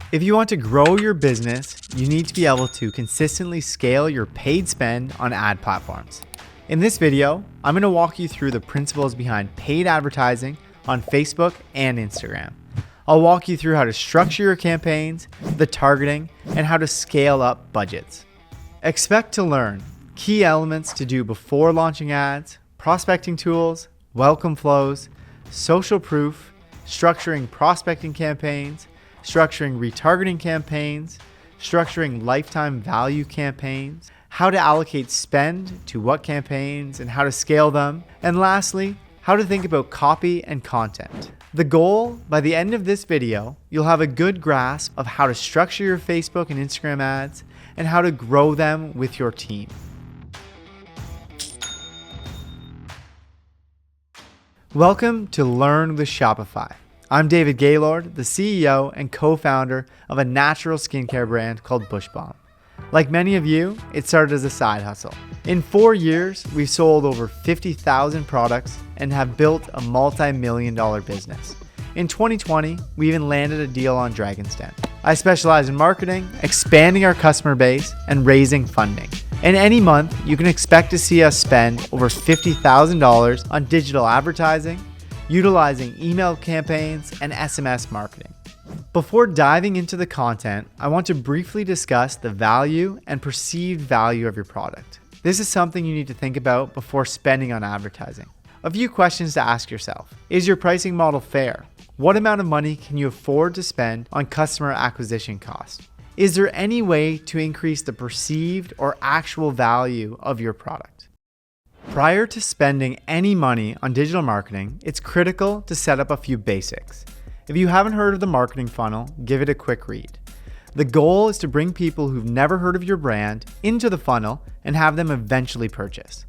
If you want to grow your business, you need to be able to consistently scale your paid spend on ad platforms. In this video, I'm going to walk you through the principles behind paid advertising on Facebook and Instagram. I'll walk you through how to structure your campaigns, the targeting, and how to scale up budgets. Expect to learn key elements to do before launching ads, prospecting tools, welcome flows, social proof, structuring prospecting campaigns, structuring retargeting campaigns, structuring lifetime value campaigns, how to allocate spend to what campaigns and how to scale them, and lastly, how to think about copy and content. The goal, by the end of this video, you'll have a good grasp of how to structure your Facebook and Instagram ads and how to grow them with your team. Welcome to Learn with Shopify. I'm David Gaylord, the CEO and co-founder of a natural skincare brand called Bush Balm. Like many of you, it started as a side hustle. In 4 years, we've sold over 50,000 products and have built a multi-million-dollar business. In 2020, we even landed a deal on Dragon's Den. I specialize in marketing, expanding our customer base, and raising funding. In any month, you can expect to see us spend over $50,000 on digital advertising, utilizing email campaigns, and SMS marketing. Before diving into the content, I want to briefly discuss the value and perceived value of your product. This is something you need to think about before spending on advertising. A few questions to ask yourself. Is your pricing model fair? What amount of money can you afford to spend on customer acquisition costs? Is there any way to increase the perceived or actual value of your product? Prior to spending any money on digital marketing, it's critical to set up a few basics. If you haven't heard of the marketing funnel, give it a quick read. The goal is to bring people who've never heard of your brand into the funnel and have them eventually purchase.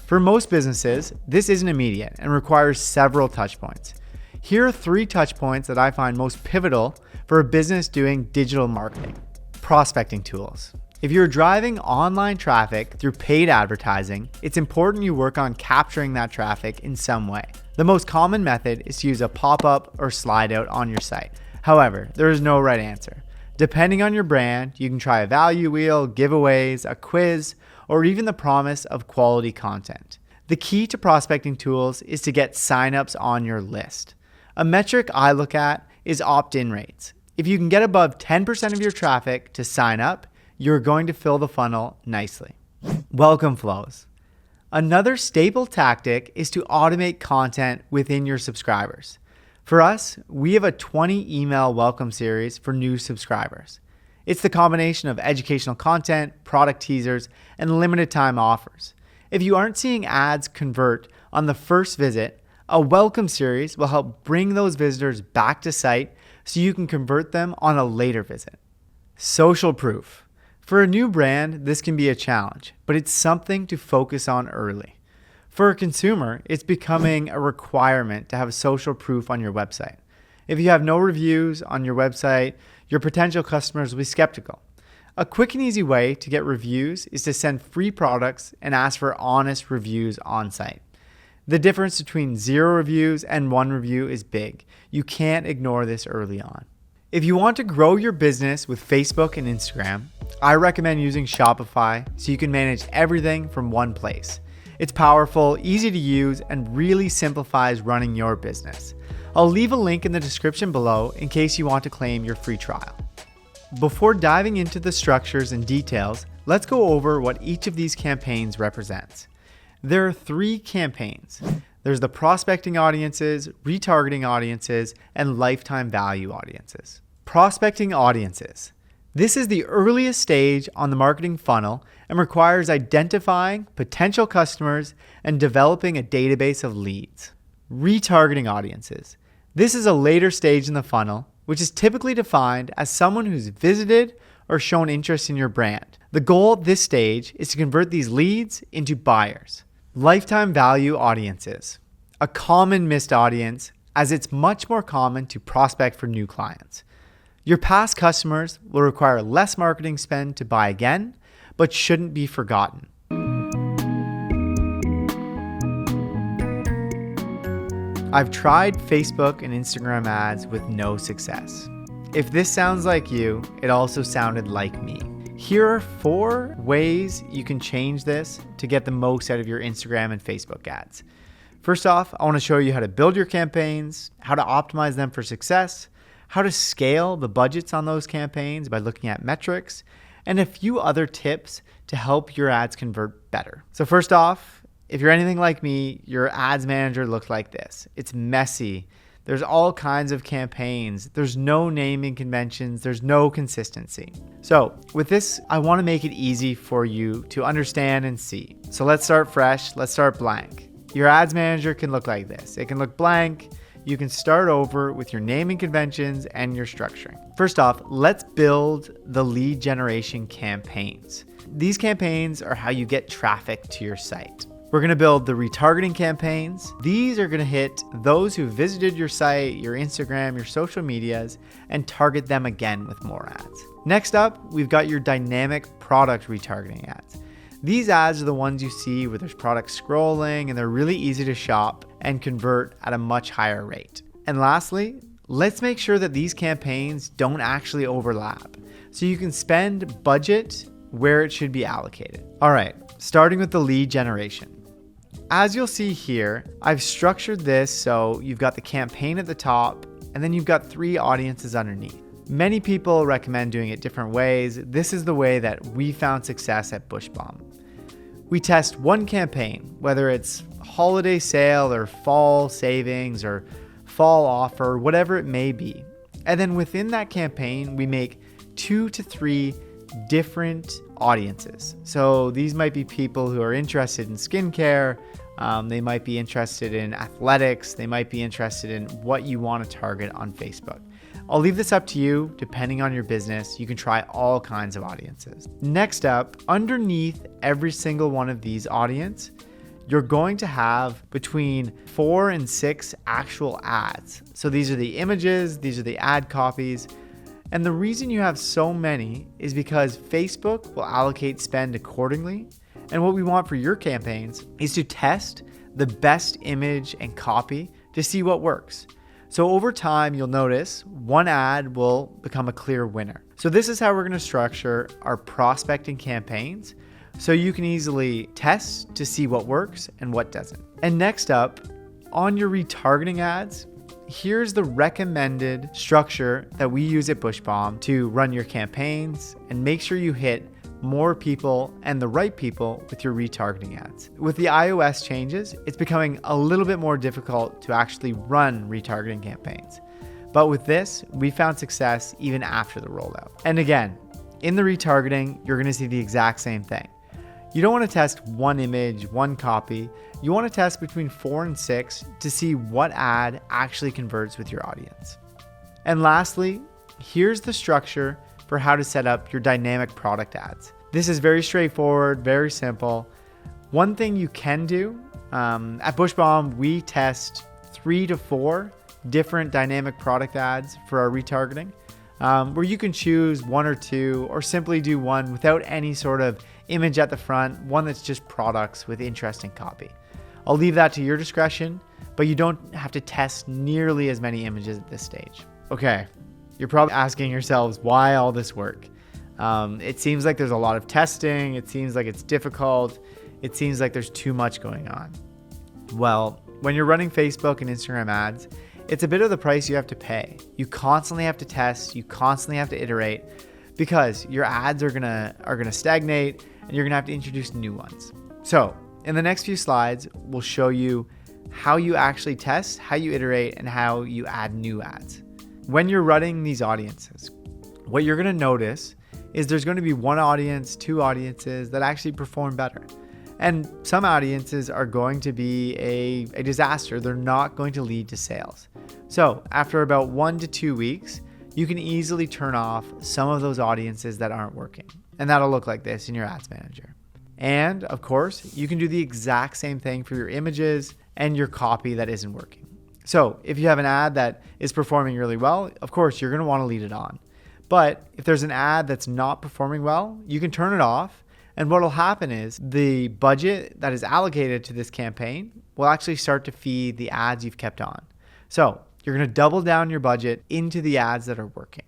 For most businesses, this isn't immediate and requires several touch points. Here are 3 touch points that I find most pivotal for a business doing digital marketing. Prospecting tools. If you're driving online traffic through paid advertising, it's important you work on capturing that traffic in some way. The most common method is to use a pop-up or slide out on your site. However, there is no right answer. Depending on your brand, you can try a value wheel, giveaways, a quiz, or even the promise of quality content. The key to prospecting tools is to get signups on your list. A metric I look at is opt-in rates. If you can get above 10% of your traffic to sign up, you're going to fill the funnel nicely. Welcome flows. Another staple tactic is to automate content within your subscribers. For us, we have a 20 email welcome series for new subscribers. It's the combination of educational content, product teasers, and limited time offers. If you aren't seeing ads convert on the first visit, a welcome series will help bring those visitors back to site so you can convert them on a later visit. Social proof. For a new brand, this can be a challenge, but it's something to focus on early. For a consumer, it's becoming a requirement to have social proof on your website. If you have no reviews on your website, your potential customers will be skeptical. A quick and easy way to get reviews is to send free products and ask for honest reviews on site. The difference between 0 reviews and 1 review is big. You can't ignore this early on. If you want to grow your business with Facebook and Instagram, I recommend using Shopify so you can manage everything from one place. It's powerful, easy to use, and really simplifies running your business. I'll leave a link in the description below in case you want to claim your free trial. Before diving into the structures and details, let's go over what each of these campaigns represents. There are 3 campaigns. There's the prospecting audiences, retargeting audiences, and lifetime value audiences. Prospecting audiences. This is the earliest stage on the marketing funnel and requires identifying potential customers and developing a database of leads. Retargeting audiences. This is a later stage in the funnel, which is typically defined as someone who's visited or shown interest in your brand. The goal at this stage is to convert these leads into buyers. Lifetime value audiences. A common missed audience, as it's much more common to prospect for new clients. Your past customers will require less marketing spend to buy again, but shouldn't be forgotten. I've tried Facebook and Instagram ads with no success. If this sounds like you, it also sounded like me. Here are 4 ways you can change this to get the most out of your Instagram and Facebook ads. First off, I want to show you how to build your campaigns, how to optimize them for success, how to scale the budgets on those campaigns by looking at metrics, and a few other tips to help your ads convert better. So first off, if you're anything like me, your ads manager looks like this. It's messy. There's all kinds of campaigns. There's no naming conventions. There's no consistency. So with this, I want to make it easy for you to understand and see. So let's start fresh. Let's start blank. Your ads manager can look like this. It can look blank. You can start over with your naming conventions and your structuring. First off, let's build the lead generation campaigns. These campaigns are how you get traffic to your site. We're going to build the retargeting campaigns. These are going to hit those who visited your site, your Instagram, your social medias, and target them again with more ads. Next up, we've got your dynamic product retargeting ads. These ads are the ones you see where there's product scrolling and they're really easy to shop and convert at a much higher rate. And lastly, let's make sure that these campaigns don't actually overlap, so you can spend budget where it should be allocated. All right, starting with the lead generation. As you'll see here, I've structured this so you've got the campaign at the top and then you've got 3 audiences underneath. Many people recommend doing it different ways. This is the way that we found success at Bushbomb. We test one campaign, whether it's holiday sale or fall savings or fall offer, whatever it may be. And then within that campaign, we make 2 to 3 different audiences. So these might be people who are interested in skincare. They might be interested in athletics. They might be interested in what you want to target on Facebook. I'll leave this up to you. Depending on your business, you can try all kinds of audiences. Next up, underneath every single one of these audience, you're going to have between 4 and 6 actual ads. So these are the images, these are the ad copies. And the reason you have so many is because Facebook will allocate spend accordingly. And what we want for your campaigns is to test the best image and copy to see what works. So over time, you'll notice one ad will become a clear winner. So this is how we're going to structure our prospecting campaigns, so you can easily test to see what works and what doesn't. And next up, on your retargeting ads, here's the recommended structure that we use at Bushbomb to run your campaigns and make sure you hit more people and the right people with your retargeting ads. With the iOS changes, it's becoming a little bit more difficult to actually run retargeting campaigns. But with this, we found success even after the rollout. And again, in the retargeting, you're going to see the exact same thing. You don't want to test one image, one copy. You want to test between 4 and 6 to see what ad actually converts with your audience. And lastly, here's the structure for how to set up your dynamic product ads. This is very straightforward, very simple. One thing you can do, at Bushbomb, we test 3 to 4 different dynamic product ads for our retargeting, where you can choose 1 or 2 or simply do one without any sort of image at the front, one that's just products with interesting copy. I'll leave that to your discretion, but you don't have to test nearly as many images at this stage. Okay, you're probably asking yourselves why all this work. It seems like there's a lot of testing. It seems like it's difficult. It seems like there's too much going on. Well, when you're running Facebook and Instagram ads, it's a bit of the price you have to pay. You constantly have to test. You constantly have to iterate because your ads are gonna stagnate and you're gonna have to introduce new ones. So in the next few slides, we'll show you how you actually test, how you iterate, and how you add new ads. When you're running these audiences, what you're going to notice is there's going to be one audience, 2 audiences that actually perform better. And some audiences are going to be a disaster. They're not going to lead to sales. So after about 1 to 2 weeks, you can easily turn off some of those audiences that aren't working. And that'll look like this in your ads manager. And of course, you can do the exact same thing for your images and your copy that isn't working. So if you have an ad that is performing really well, of course, you're going to want to lead it on. But if there's an ad that's not performing well, you can turn it off. And what will happen is the budget that is allocated to this campaign will actually start to feed the ads you've kept on. So you're going to double down your budget into the ads that are working.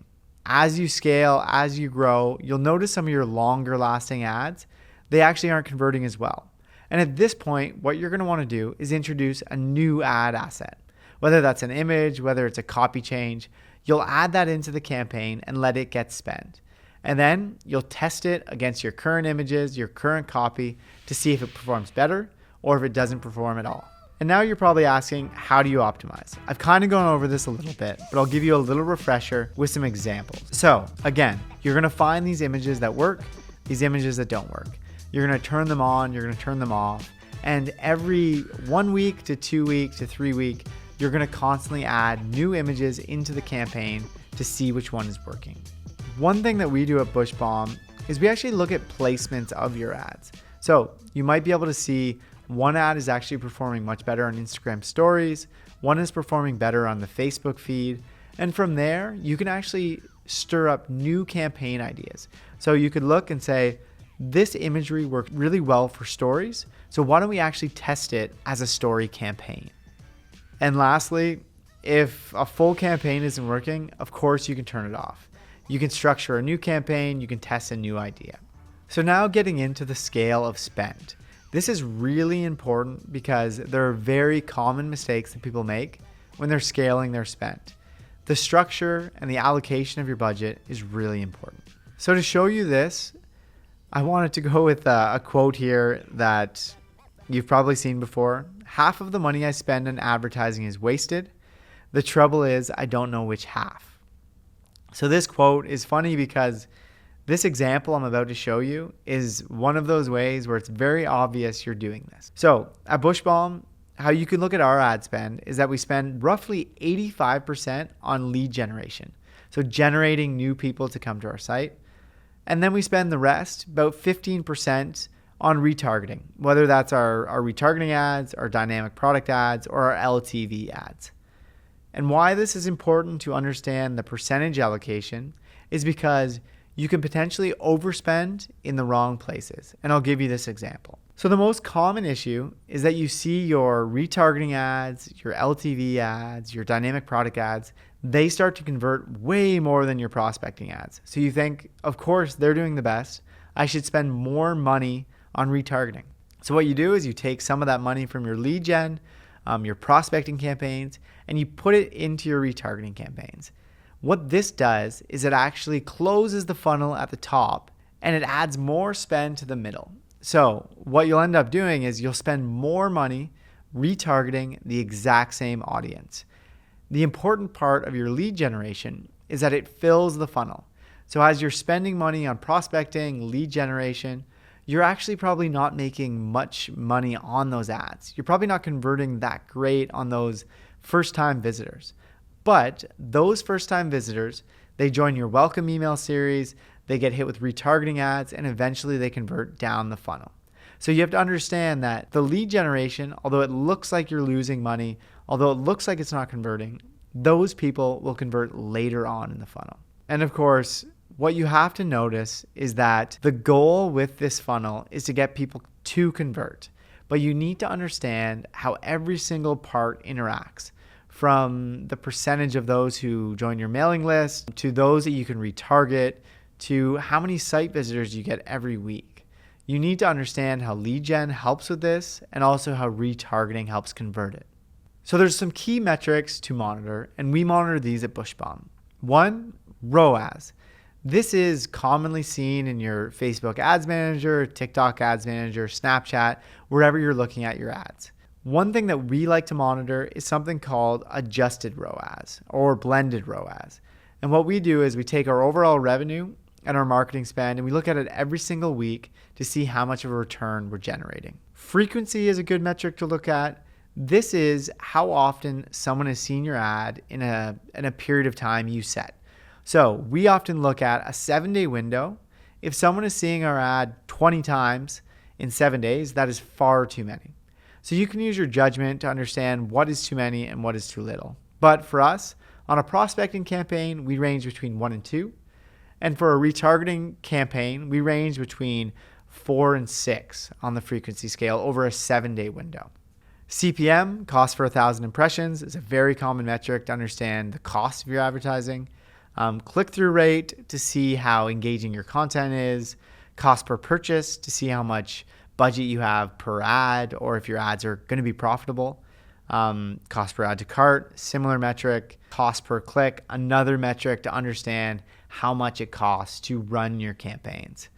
as you scale, as you grow, you'll notice some of your longer lasting ads, they actually aren't converting as well. And at this point, what you're going to want to do is introduce a new ad asset. Whether that's an image, whether it's a copy change, you'll add that into the campaign and let it get spent. And then you'll test it against your current images, your current copy to see if it performs better or if it doesn't perform at all. And now you're probably asking, how do you optimize? I've kind of gone over this a little bit, but I'll give you a little refresher with some examples. So again, you're going to find these images that work, these images that don't work. You're going to turn them on, you're going to turn them off. And every 1 week to 2 week to 3 week, you're going to constantly add new images into the campaign to see which one is working. One thing that we do at Bushbomb is we actually look at placements of your ads. So you might be able to see one ad is actually performing much better on Instagram stories, one is performing better on the Facebook feed, and from there you can actually stir up new campaign ideas. So you could look and say, this imagery worked really well for stories, so why don't we actually test it as a story campaign? And lastly, if a full campaign isn't working, of course you can turn it off. You can structure a new campaign, you can test a new idea. So now getting into the scale of spend. This is really important because there are very common mistakes that people make when they're scaling their spend. The structure and the allocation of your budget is really important. So to show you this, I wanted to go with a quote here that you've probably seen before. Half of the money I spend on advertising is wasted. The trouble is I don't know which half. So this quote is funny because this example I'm about to show you is one of those ways where it's very obvious you're doing this. So at Bushbomb, how you can look at our ad spend is that we spend roughly 85% on lead generation. So generating new people to come to our site. And then we spend the rest, about 15%, on retargeting, whether that's our retargeting ads, our dynamic product ads, or our LTV ads. And why this is important to understand the percentage allocation is because you can potentially overspend in the wrong places. And I'll give you this example. So the most common issue is that you see your retargeting ads, your LTV ads, your dynamic product ads, they start to convert way more than your prospecting ads. So you think, of course, they're doing the best. I should spend more money on retargeting. So what you do is you take some of that money from your lead gen, your prospecting campaigns, and you put it into your retargeting campaigns. What this does is it actually closes the funnel at the top and it adds more spend to the middle. So what you'll end up doing is you'll spend more money retargeting the exact same audience. The important part of your lead generation is that it fills the funnel. So as you're spending money on prospecting, lead generation, you're actually probably not making much money on those ads. You're probably not converting that great on those first-time visitors. But those first-time visitors, they join your welcome email series, they get hit with retargeting ads, and eventually they convert down the funnel. So you have to understand that the lead generation, although it looks like you're losing money, although it looks like it's not converting, those people will convert later on in the funnel. And of course, what you have to notice is that the goal with this funnel is to get people to convert. But you need to understand how every single part interacts, from the percentage of those who join your mailing list, to those that you can retarget, to how many site visitors you get every week. You need to understand how lead gen helps with this and also how retargeting helps convert it. So there's some key metrics to monitor, and we monitor these at Bushbomb. 1, ROAS. This is commonly seen in your Facebook Ads Manager, TikTok Ads Manager, Snapchat, wherever you're looking at your ads. One thing that we like to monitor is something called adjusted ROAS or blended ROAS. And what we do is we take our overall revenue and our marketing spend and we look at it every single week to see how much of a return we're generating. Frequency is a good metric to look at. This is how often someone has seen your ad in a period of time you set. So we often look at a 7-day window. If someone is seeing our ad 20 times in 7 days, that is far too many. So you can use your judgment to understand what is too many and what is too little. But for us, on a prospecting campaign, we range between 1 and 2. And for a retargeting campaign, we range between 4 and 6 on the frequency scale over a 7-day window. CPM, cost for 1,000 impressions, is a very common metric to understand the cost of your advertising. click-through rate to see how engaging your content is, cost per purchase to see how much budget you have per ad or if your ads are going to be profitable, cost per add to cart, similar metric, cost per click, another metric to understand how much it costs to run your campaigns.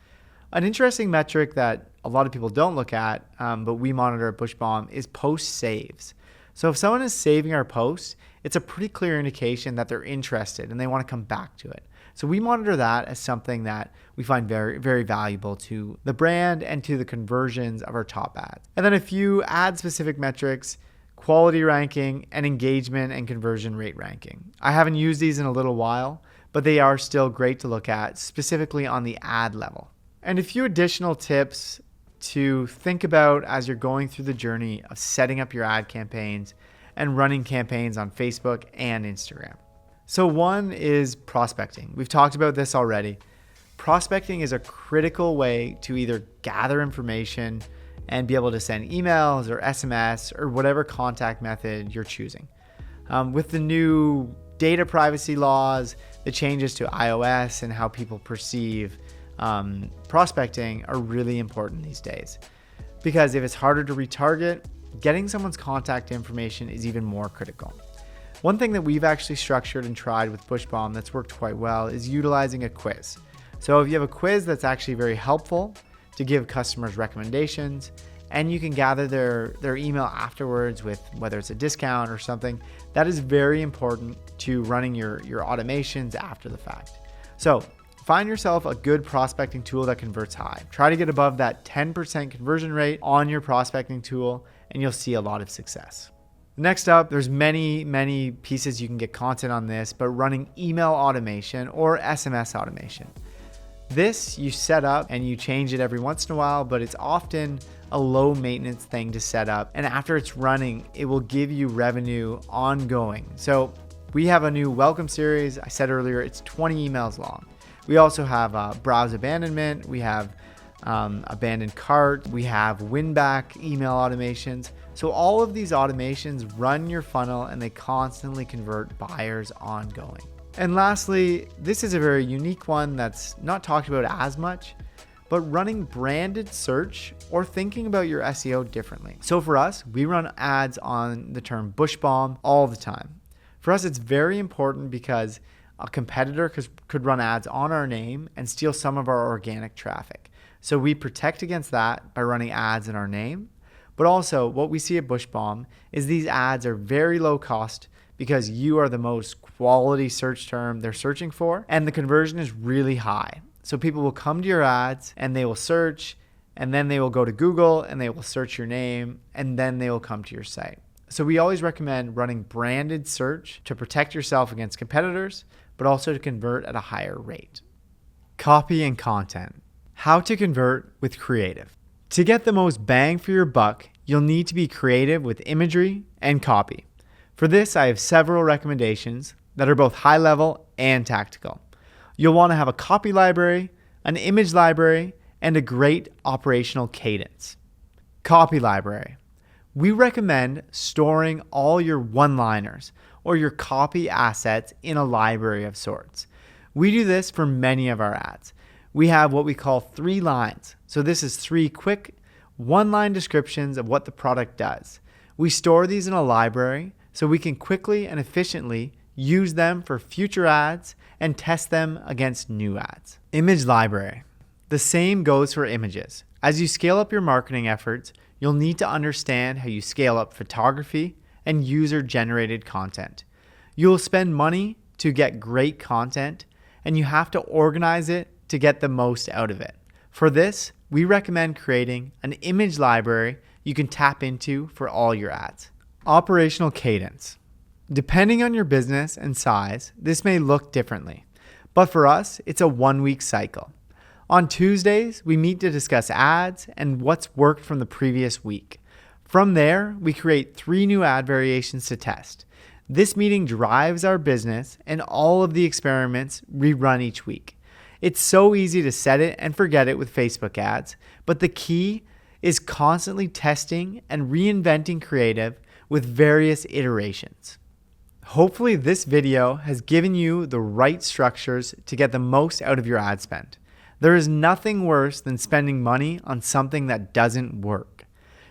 An interesting metric that a lot of people don't look at, but we monitor at Bushbomb, is post saves. So if someone is saving our post, it's a pretty clear indication that they're interested and they want to come back to it. So we monitor that as something that we find very, very valuable to the brand and to the conversions of our top ads. And then a few ad-specific metrics: quality ranking and engagement and conversion rate ranking. I haven't used these in a little while, but they are still great to look at, specifically on the ad level. And a few additional tips to think about as you're going through the journey of setting up your ad campaigns and running campaigns on Facebook and Instagram. So one is prospecting. We've talked about this already. Prospecting is a critical way to either gather information and be able to send emails or SMS or whatever contact method you're choosing. With the new data privacy laws, the changes to iOS and how people perceive prospecting are really important these days. Because if it's harder to retarget, getting someone's contact information is even more critical. One thing that we've actually structured and tried with Bushbomb that's worked quite well is utilizing a quiz. So if you have a quiz that's actually very helpful to give customers recommendations, and you can gather their email afterwards with whether it's a discount or something, that is very important to running your automations after the fact. So find yourself a good prospecting tool that converts high. Try to get above that 10% conversion rate on your prospecting tool, and you'll see a lot of success. Next up, there's many pieces you can get content on this, but running email automation or SMS automation. This you set up and you change it every once in a while, but it's often a low maintenance thing to set up. And after it's running, it will give you revenue ongoing. So we have a new welcome series. I said earlier, it's 20 emails long. We also have browse abandonment. We have abandoned cart. We have win back email automations. So all of these automations run your funnel and they constantly convert buyers ongoing. And lastly, this is a very unique one that's not talked about as much, but running branded search or thinking about your SEO differently. So for us, we run ads on the term Bushbomb all the time. For us, it's very important because a competitor could run ads on our name and steal some of our organic traffic. So we protect against that by running ads in our name. But also what we see at Bushbomb is these ads are very low cost because you are the most quality search term they're searching for, and the conversion is really high. So people will come to your ads and they will search, and then they will go to Google and they will search your name, and then they will come to your site. So we always recommend running branded search to protect yourself against competitors, but also to convert at a higher rate. Copy and content. How to convert with creative. To get the most bang for your buck, you'll need to be creative with imagery and copy. For this, I have several recommendations that are both high level and tactical. You'll want to have a copy library, an image library, and a great operational cadence. Copy library. We recommend storing all your one-liners or your copy assets in a library of sorts. We do this for many of our ads. We have what we call 3 lines. So this is 3 quick one-line descriptions of what the product does. We store these in a library so we can quickly and efficiently use them for future ads and test them against new ads. Image library. The same goes for images. As you scale up your marketing efforts, you'll need to understand how you scale up photography and user-generated content. You'll spend money to get great content, and you have to organize it to get the most out of it. For this, we recommend creating an image library you can tap into for all your ads. Operational cadence. Depending on your business and size, this may look differently, but for us, it's a 1-week cycle. On Tuesdays, we meet to discuss ads and what's worked from the previous week. From there, we create 3 new ad variations to test. This meeting drives our business and all of the experiments we run each week. It's so easy to set it and forget it with Facebook ads, but the key is constantly testing and reinventing creative with various iterations. Hopefully this video has given you the right structures to get the most out of your ad spend. There is nothing worse than spending money on something that doesn't work.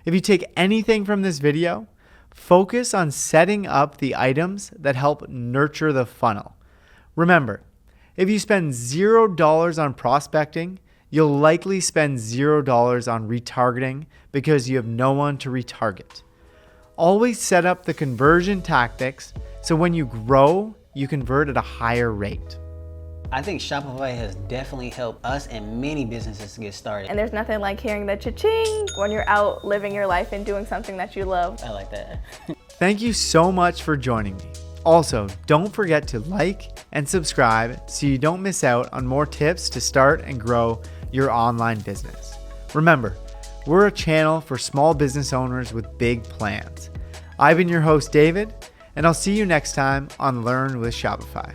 If you take anything from this video, focus on setting up the items that help nurture the funnel. Remember, if you spend $0 on prospecting, you'll likely spend $0 on retargeting because you have no one to retarget. Always set up the conversion tactics so when you grow, you convert at a higher rate. I think Shopify has definitely helped us and many businesses to get started. And there's nothing like hearing the cha-ching when you're out living your life and doing something that you love. I like that. Thank you so much for joining me. Also, don't forget to like and subscribe so you don't miss out on more tips to start and grow your online business. Remember, we're a channel for small business owners with big plans. I've been your host, David, and I'll see you next time on Learn with Shopify.